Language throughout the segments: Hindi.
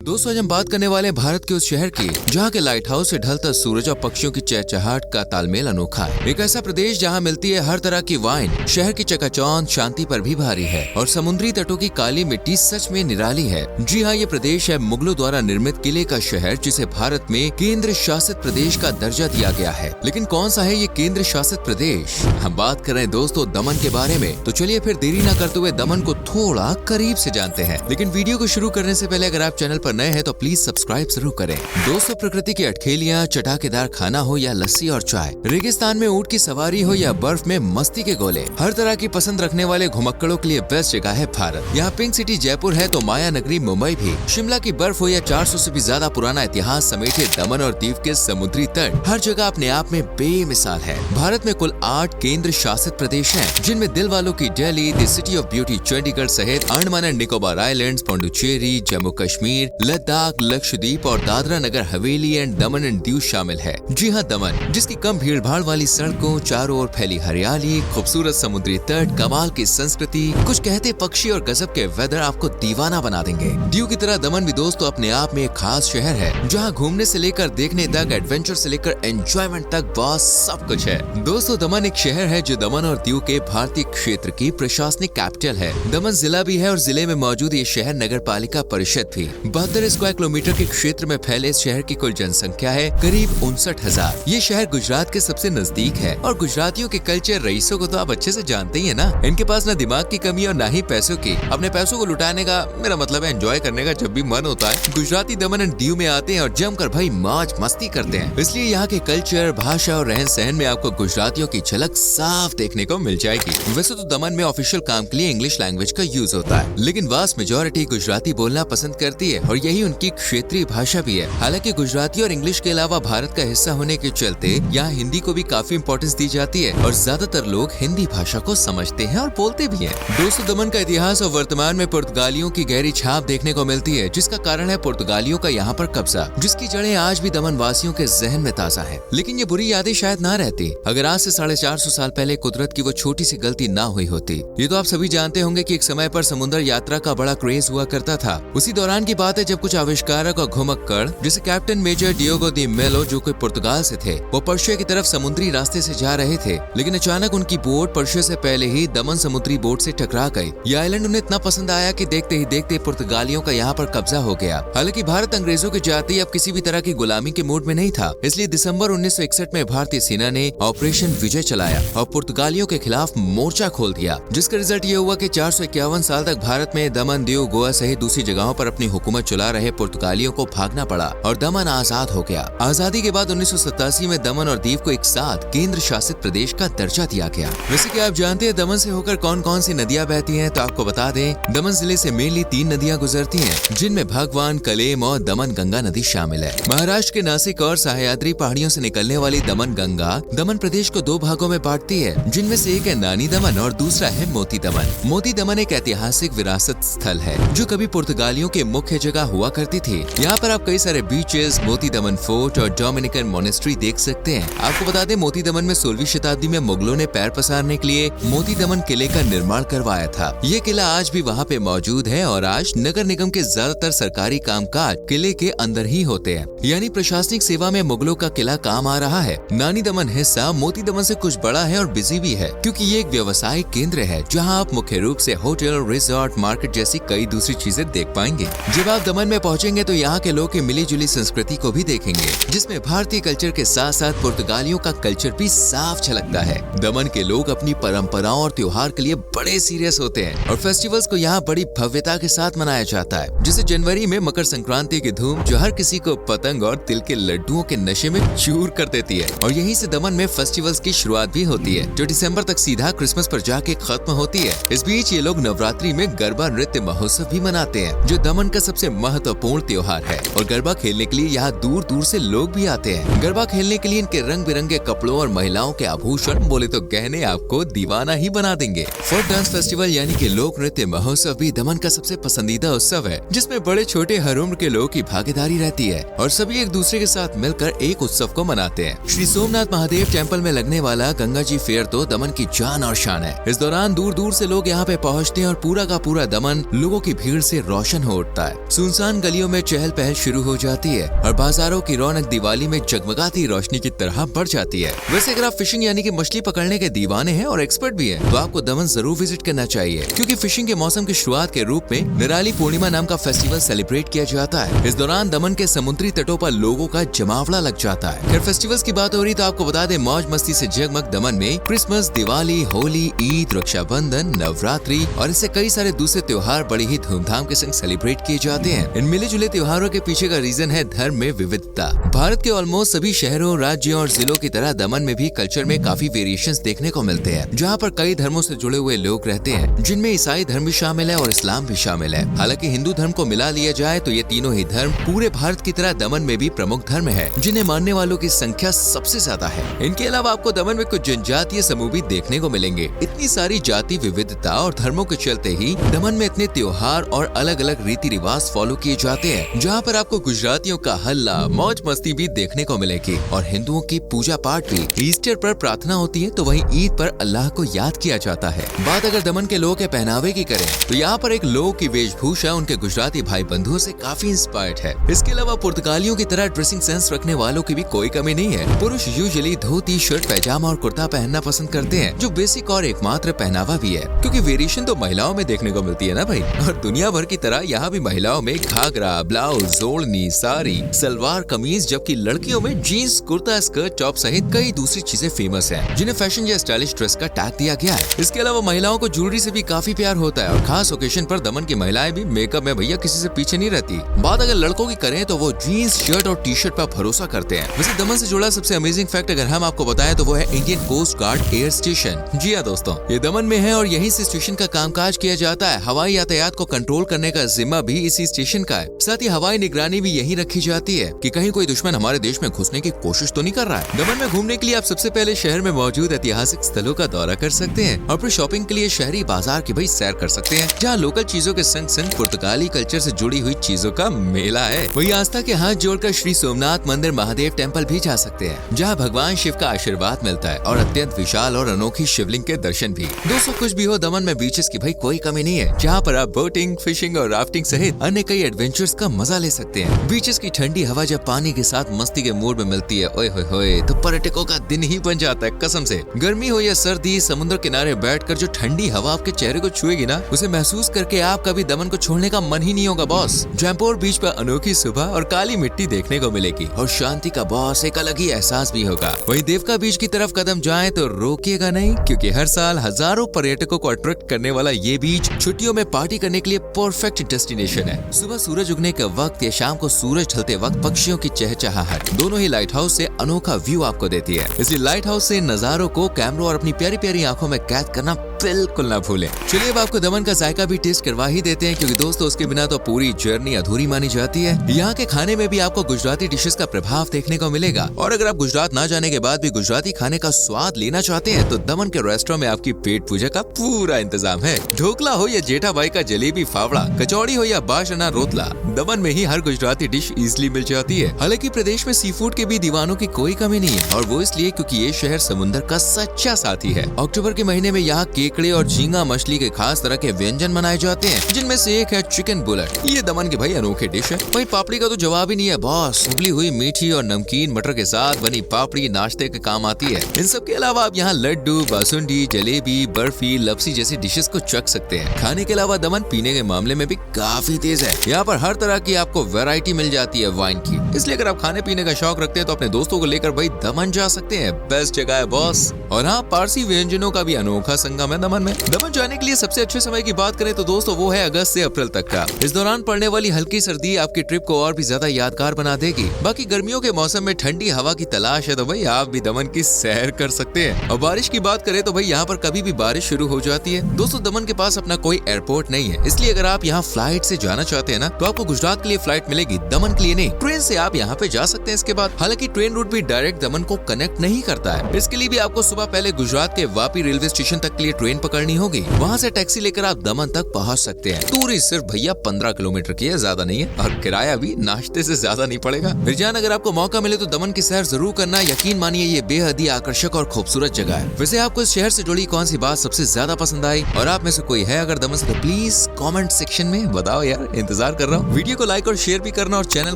दोस्तों आज हम बात करने वाले हैं भारत के उस शहर की जहाँ के लाइट हाउस से ढलता सूरज और पक्षियों की चहचहाट का तालमेल अनोखा है। एक ऐसा प्रदेश जहाँ मिलती है हर तरह की वाइन, शहर की चकाचौंध शांति पर भी भारी है और समुद्री तटों की काली मिट्टी सच में निराली है। जी हाँ, ये प्रदेश है मुगलों द्वारा निर्मित किले का शहर, जिसे भारत में केंद्र शासित प्रदेश का दर्जा दिया गया है। लेकिन कौन सा है ये केंद्र शासित प्रदेश? हम बात कर रहे हैं दोस्तों दमन के बारे में। तो चलिए फिर देरी न करते हुए दमन को थोड़ा करीब से जानते हैं। लेकिन वीडियो को शुरू करने से पहले अगर आप चैनल पर नए हैं तो प्लीज सब्सक्राइब जरूर करें। दोस्तों प्रकृति की अटखेलियाँ, चटाकेदार खाना हो या लस्सी और चाय, रेगिस्तान में ऊंट की सवारी हो या बर्फ में मस्ती के गोले, हर तरह की पसंद रखने वाले घुमक्कड़ों के लिए बेस्ट जगह है भारत। यहाँ पिंक सिटी जयपुर है तो माया नगरी मुंबई भी, शिमला की बर्फ हो या 400 से भी ज्यादा पुराना इतिहास समेटे दमन और दीव के समुद्री तट, हर जगह अपने आप में बेमिसाल है। भारत में कुल 8 केंद्र शासित प्रदेश हैं, जिनमें दिल वालों की Delhi, the city of beauty Chandigarh सहित अंडमान एंड निकोबार आइलैंड्स, पौंडुचेरी, जम्मू कश्मीर, लद्दाख, लक्षद्वीप और Dadra Nagar Haveli and Daman and Diu शामिल है। जी हाँ, दमन, जिसकी कम भीड़ भाड़ वाली सड़कों, चारों ओर फैली हरियाली, खूबसूरत समुद्री तट, कमाल की संस्कृति, कुछ कहते पक्षी और गजब के वेदर आपको दीवाना बना देंगे। दीव की तरह दमन भी दोस्तों अपने आप में एक खास शहर है, जहाँ घूमने से लेकर देखने तक, एडवेंचर से लेकर एंजॉयमेंट तक बस सब कुछ है। दोस्तों दमन एक शहर है जो दमन और दीव के भारतीय क्षेत्र की प्रशासनिक कैपिटल है। दमन जिला भी है और जिले में मौजूद ये शहर नगर पालिका परिषद भी। 72 स्क्वायर किलोमीटर के क्षेत्र में फैले इस शहर की कुल जनसंख्या है करीब 59,000। ये शहर गुजरात के सबसे नजदीक है और गुजरातियों के कल्चर रईसों को तो आप अच्छे से जानते ही है ना। इनके पास न दिमाग की कमी और न ही पैसों की। अपने पैसों को लुटाने का मेरा मतलब है एंजॉय करने का। जब भी मन होता है गुजराती दमन एंड दीव में आते हैं और जमकर भाई मौज मस्ती करते हैं। इसलिए यहाँ के कल्चर, भाषा और रहन सहन में आपको गुजरातियों की झलक साफ देखने को मिल जाएगी। वैसे तो दमन में ऑफिशियल काम के लिए इंग्लिश लैंग्वेज का यूज होता है, लेकिन वास्ट मेजोरिटी गुजराती बोलना पसंद करती है और यही उनकी क्षेत्रीय भाषा भी है। हालांकि गुजराती और इंग्लिश के अलावा भारत का हिस्सा होने के चलते यहाँ हिंदी को भी काफी इम्पोर्टेंस दी जाती है और ज्यादातर लोग हिंदी भाषा को समझते हैं और बोलते भी हैं। दोस्तों दमन का इतिहास और वर्तमान में पुर्तगालियों की गहरी छाप देखने को मिलती है, जिसका कारण है पुर्तगालियों का यहाँ पर कब्जा, जिसकी जड़ें आज भी दमन वासियों के जहन में ताजा है। लेकिन ये बुरी यादें शायद ना रहती अगर आज से 450 साल पहले कुदरत की वो छोटी सी गलती ना हुई होती। ये तो आप सभी जानते होंगे कि एक समय पर समुद्र यात्रा का बड़ा क्रेज हुआ करता था। उसी दौरान की बात है जब कुछ आविष्कारक और घुमक्कड़ जैसे कैप्टन मेजर डियोगो दी मेलो, जो कोई पुर्तगाल से थे, वो पर्शिया की तरफ समुद्री रास्ते से जा रहे थे। लेकिन अचानक उनकी बोट पर्शिया से पहले ही दमन समुद्री बोट से टकरा गई। ये आइलैंड उन्हें इतना पसंद आया कि देखते ही देखते पुर्तगालियों का यहाँ पर कब्जा हो गया। हालांकि भारत अंग्रेजों के जाते अब किसी भी तरह की गुलामी के मूड में नहीं था, इसलिए दिसंबर 1961 में भारतीय सेना ने ऑपरेशन विजय चलाया और पुर्तगालियों के खिलाफ मोर्चा खोल दिया, जिसका रिजल्ट ये हुआ कि 451 साल तक भारत में दमन, दीव, गोवा सहित दूसरी जगहों पर अपनी हुकूमत चला रहे पुर्तगालियों को भागना पड़ा और दमन आजाद हो गया। आजादी के बाद 1987 में दमन और दीव को एक साथ केंद्र शासित प्रदेश का दर्जा दिया गया। वैसे कि आप जानते हैं दमन से होकर कौन कौन सी नदियां बहती हैं, तो आपको बता दें दमन जिले से मेनली 3 नदियां गुजरती हैं, जिनमें भगवान, कलेम और दमन गंगा नदी शामिल है। महाराष्ट्र के नासिक और सह्याद्री पहाड़ियों से निकलने वाली दमन गंगा दमन प्रदेश को 2 भागों में बांटती है, जिनमें से एक है नानी दमन और दूसरा है मोती दमन। मोती दमन एक ऐतिहासिक विरासत स्थल है जो कभी पुर्तगालियों के मुख्य जगह हुआ करती थी। यहाँ पर आप कई सारे बीचेस, मोती दमन फोर्ट और डोमिनिकन मोनेस्ट्री देख सकते हैं। आपको बता दें मोती दमन में 16वीं शताब्दी में मुगलों ने पैर पसारने के लिए मोती दमन किले का निर्माण करवाया था। ये किला आज भी वहाँ पे मौजूद है और आज नगर निगम के ज्यादातर सरकारी कामकाज किले के अंदर ही होते हैं, यानी प्रशासनिक सेवा में मुगलों का किला काम आ रहा है। नानी दमन हिस्सा मोती दमन से कुछ बड़ा है और बिजी भी है, क्योंकि ये एक व्यवसायिक केंद्र है जहाँ आप मुख्य रूप से होटल, रिजॉर्ट, मार्केट जैसी कई दूसरी चीजें देख पाएंगे। जब आप दमन में पहुँचेंगे तो यहाँ के लोग की मिली जुली संस्कृति को भी देखेंगे, जिसमें भारतीय कल्चर के साथ साथ पुर्तगालियों का कल्चर भी साफ झलकता है। दमन के लोग अपनी परंपराओं और त्योहार के लिए बड़े सीरियस होते हैं और फेस्टिवल्स को यहाँ बड़ी भव्यता के साथ मनाया जाता है। जैसे जनवरी में मकर संक्रांति की धूम जो हर किसी को पतंग और तिल के लड्डुओं के नशे में चूर कर देती है और यहीं से दमन में फेस्टिवल्स की शुरुआत भी होती है, जो दिसंबर तक सीधा क्रिसमस पर जाके खत्म होती है। इस बीच ये लोग नवरात्रि में गरबा नृत्य महोत्सव भी मनाते हैं, जो दमन का सबसे महत्वपूर्ण त्योहार है। और गरबा खेलने के लिए यहाँ दूर दूर से लोग भी आते हैं। गरबा खेलने के लिए इनके रंग बिरंगे कपड़ों और महिलाओं के आभूषण बोले तो गहने आपको दीवाना ही बना देंगे। फोक डांस फेस्टिवल यानी कि लोक नृत्य महोत्सव भी दमन का सबसे पसंदीदा उत्सव है, जिसमें बड़े छोटे हर उम्र के लोगों की भागीदारी रहती है और सभी एक दूसरे के साथ मिलकर एक उत्सव को मनाते हैं। श्री सोमनाथ महादेव टेम्पल में लगने वाला गंगा जी फेयर तो दमन की जान और शान है। इस दौरान दूर दूर से लोग यहाँ पे पहुँचते हैं और पूरा का पूरा दमन लोगों की भीड़ से रोशन हो उठता है। सुनसान गलियों में चहल पहल शुरू हो जाती है और बाजारों की रौनक दिवाली में जगमगाती रोशनी की तरह बढ़ जाती है। वैसे अगर आप फिशिंग यानी कि मछली पकड़ने के दीवाने हैं और एक्सपर्ट भी हैं, तो आपको दमन जरूर विजिट करना चाहिए, क्योंकि फिशिंग के मौसम की शुरुआत के रूप में निराली पूर्णिमा नाम का फेस्टिवल सेलिब्रेट किया जाता है। इस दौरान दमन के समुद्री तटों पर लोगों का जमावड़ा लग जाता है। फिर फेस्टिवल्स की बात हो रही तो आपको बता दें, मौज मस्ती से जगमग दमन में क्रिसमस, दिवाली, होली, ईद, रक्षाबंधन, नवरात्रि और इससे कई सारे दूसरे त्योहार बड़ी ही धूमधाम के संग सेलिब्रेट किए जाते हैं। इन मिले जुले त्योहारों के पीछे का रीजन है धर्म में विविधता। भारत के ऑलमोस्ट सभी शहरों, राज्यों और जिलों की तरह दमन में भी कल्चर में काफी वेरिएशंस देखने को मिलते हैं, जहाँ पर कई धर्मों से जुड़े हुए लोग रहते हैं, जिनमें ईसाई धर्म भी शामिल है और इस्लाम भी शामिल है। हालांकि हिंदू धर्म को मिला लिया जाए तो ये तीनों ही धर्म पूरे भारत की तरह दमन में भी प्रमुख धर्म है, जिन्हें मानने वालों की संख्या सबसे ज्यादा है। इनके अलावा आपको दमन में कुछ जनजातीय समूह भी देखने को मिलेंगे। इतनी सारी जाति विविधता और धर्मों के चलते ही दमन में इतने त्योहार और अलग अलग रीति रिवाज फॉलो किए जाते हैं, जहाँ पर आपको गुजरातियों का हल्ला, मौज मस्ती भी देखने को मिलेगी और हिंदुओं की पूजा पाठ भी। ईस्टर पर प्रार्थना होती है तो वहीं ईद पर अल्लाह को याद किया जाता है। बात अगर दमन के लोगों के पहनावे की करें तो यहाँ पर एक लोग की वेशभूषा उनके गुजराती भाई बंधुओं से काफी इंस्पायर्ड है। इसके अलावा पुर्तगालियों की तरह ड्रेसिंग सेंस रखने वालों की भी कोई कमी नहीं है। पुरुष यूजुअली धोती, शर्ट, पैजामा और कुर्ता पहनना पसंद करते हैं, जो बेसिक और एकमात्र पहनावा भी है, क्योंकि वेरिएशन तो महिलाओं में देखने को मिलती है ना भाई। और दुनिया भर की तरह यहाँ भी महिलाओं में घाघरा, ब्लाउज, ओढ़नी, साड़ी, सलवार कमीज, जबकि लड़कियों में जीन्स, कुर्ता, स्कर्ट, टॉप सहित कई दूसरी चीजें फेमस हैं, जिन्हें फैशन या स्टाइलिश ड्रेस का टैग दिया गया है। इसके अलावा महिलाओं को ज्वेलरी से भी काफी प्यार होता है और खास ओकेशन पर दमन की महिलाएं भी मेकअप में भैया किसी से पीछे नहीं रहती। बात अगर लड़कों की करें तो वो जीन्स, शर्ट और टी शर्ट पर भरोसा करते हैं। वैसे दमन से जुड़ा सबसे अमेजिंग फैक्ट अगर हम आपको बताएं तो वो है Indian coast guard air station. जी हाँ दोस्तों, ये दमन में है और यहीं से स्टेशन का कामकाज किया जाता है। हवाई यातायात को कंट्रोल करने का जिम्मा भी इसी स्टेशन का है। साथ ही हवाई निगरानी भी यहीं रखी जाती है कि कहीं कोई दुश्मन हमारे देश में घुसने की कोशिश तो नहीं कर रहा है। दमन में घूमने के लिए आप सबसे पहले शहर में मौजूद ऐतिहासिक स्थलों का दौरा कर सकते हैं और फिर शॉपिंग के लिए शहरी बाजार की भाई सैर कर सकते हैं, जहाँ लोकल चीजों के संग संग पुर्तगाली कल्चर से जुड़ी हुई चीजों का मेला है। वही आस्था के हाथ जोड़कर श्री सोमनाथ मंदिर महादेव टेम्पल भी जा सकते हैं, जहाँ भगवान शिव का आशीर्वाद मिलता है और अत्यंत विशाल और अनोखी शिवलिंग के दर्शन भी। दोस्तों कुछ भी हो, दमन में बीचेस की भाई कोई कमी नहीं है, जहाँ पर आप बोटिंग, फिशिंग और राफ्टिंग सहित अन्य कई एडवेंचर्स का मजा ले सकते हैं। बीचेस की ठंडी हवा जब पानी के साथ मस्ती के मूड में मिलती है, ओए होए होए, तो पर्यटकों का दिन ही बन जाता है कसम से। गर्मी हो या सर्दी, समुद्र किनारे बैठकर जो ठंडी हवा आपके चेहरे को छुएगी ना, उसे महसूस करके आप कभी दमन को छोड़ने का मन ही नहीं होगा बॉस। जयपुर बीच पर अनोखी सुबह और काली मिट्टी देखने को मिलेगी और शांति का बॉस एक अलग ही एहसास भी होगा। वही देवका बीच की तरफ कदम जाए तो रोकिएगा नहीं, क्योंकि हर साल हजारों पर्यटकों को अट्रैक्ट करने वाला ये बीच छुट्टियों में पार्टी करने के लिए परफेक्ट डेस्टिनेशन है। सुबह सूरज उगने के वक्त या शाम को सूरज ढलते वक्त पक्षियों की चहचहाहट दोनों ही लाइट हाउस से अनोखा व्यू आपको देती है। इसलिए लाइट हाउस से नजारों को कैमरों और अपनी प्यारी प्यारी आंखों में कैद करना बिल्कुल ना भूलें। चलिए अब आपको दमन का जायका भी टेस्ट करवा ही देते हैं, क्योंकि दोस्तों उसके बिना तो पूरी जर्नी अधूरी मानी जाती है। यहाँ के खाने में भी आपको गुजराती डिशेस का प्रभाव देखने को मिलेगा और अगर आप गुजरात ना जाने के बाद भी गुजराती खाने का स्वाद लेना चाहते हैं तो दमन के रेस्टोरेंट में आपकी पेट पूजा का पूरा इंतजाम है। ढोकला हो या जेठाबाई का जलेबी फावड़ा, कचौड़ी हो या बाशना रोतला, दमन में ही हर गुजराती डिश इजिली मिल जाती है। हालांकि प्रदेश में सी फूड के भी दीवानों की कोई कमी नहीं है और वो इसलिए क्योंकि ये शहर समुद्र का सच्चा साथी है। अक्टूबर के महीने में यहाँ केकड़े और झींगा मछली के खास तरह के व्यंजन बनाए जाते हैं, जिनमें से एक है चिकन बुलेट। ये दमन की भाई अनोखी डिश है। वही पापड़ी का तो जवाब ही नहीं है बॉस। उबली हुई मीठी और नमकीन मटर के साथ बनी पापड़ी नाश्ते के काम आती है। इन सब के अलावा आप यहाँ लड्डू, बासुंदी, जलेबी, बर्फी, लपसी जैसी डिशेस को चख सकते हैं। खाने के अलावा दमन पीने के मामले में भी काफी तेज है। यहाँ पर हर तरह की आपको वैरायटी मिल जाती है वाइन की, इसलिए अगर आप खाने पीने का शौक रखते हैं तो अपने दोस्तों को लेकर भाई दमन जा सकते हैं। बेस्ट जगह है बॉस। और हाँ, पारसी व्यंजनों का भी अनोखा संगम है दमन में। दमन जाने के लिए सबसे अच्छे समय की बात करें तो दोस्तों वो है अगस्त से अप्रैल तक का। इस दौरान पड़ने वाली हल्की सर्दी आपकी ट्रिप को और भी ज्यादा यादगार बना देगी। बाकी गर्मियों के मौसम में ठंडी हवा की तलाश है तो भाई आप भी दमन की सैर कर सकते हैं। और बारिश की बात करें तो भाई यहाँ पर कभी भी बारिश शुरू हो जाती है। दोस्तों दमन के पास अपना कोई एयरपोर्ट नहीं है, इसलिए अगर आप यहाँ फ्लाइट से जाना चाहते हैं ना तो आपको गुजरात के लिए फ्लाइट मिलेगी, दमन के लिए नहीं। ट्रेन से आप यहाँ पे जा सकते हैं इसके बाद। हालांकि ट्रेन रूट भी डायरेक्ट दमन को कनेक्ट नहीं करता है। इसके लिए भी आपको सुबह पहले गुजरात के वापी रेलवे स्टेशन तक के लिए ट्रेन पकड़नी होगी, वहाँ से टैक्सी लेकर आप दमन तक पहुँच सकते हैं। दूरी सिर्फ भैया 15 किलोमीटर की है, ज्यादा नहीं है, और किराया भी नाश्ते से ज्यादा नहीं पड़ेगा। मिर्जान, अगर आपको मौका मिले तो दमन की सैर जरूर करना। यकीन मानिए ये बेहद ही आकर्षक और खूबसूरत जगह है। वैसे आपको इस शहर से जुड़ी कौन सी बात सबसे ज्यादा पसंद आई, और आप में से कोई है अगर दमन से, तो प्लीज कमेंट सेक्शन में बताओ यार, इंतजार कर रहा हूँ। वीडियो को लाइक और शेयर भी करना और चैनल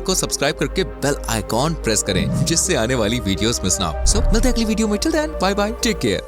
को सब्सक्राइब करके बेल आइकॉन प्रेस करें जिससे आने वाली वीडियोस मिस ना हो। सो मिलते हैं अगली वीडियो में। Till then bye bye, take care.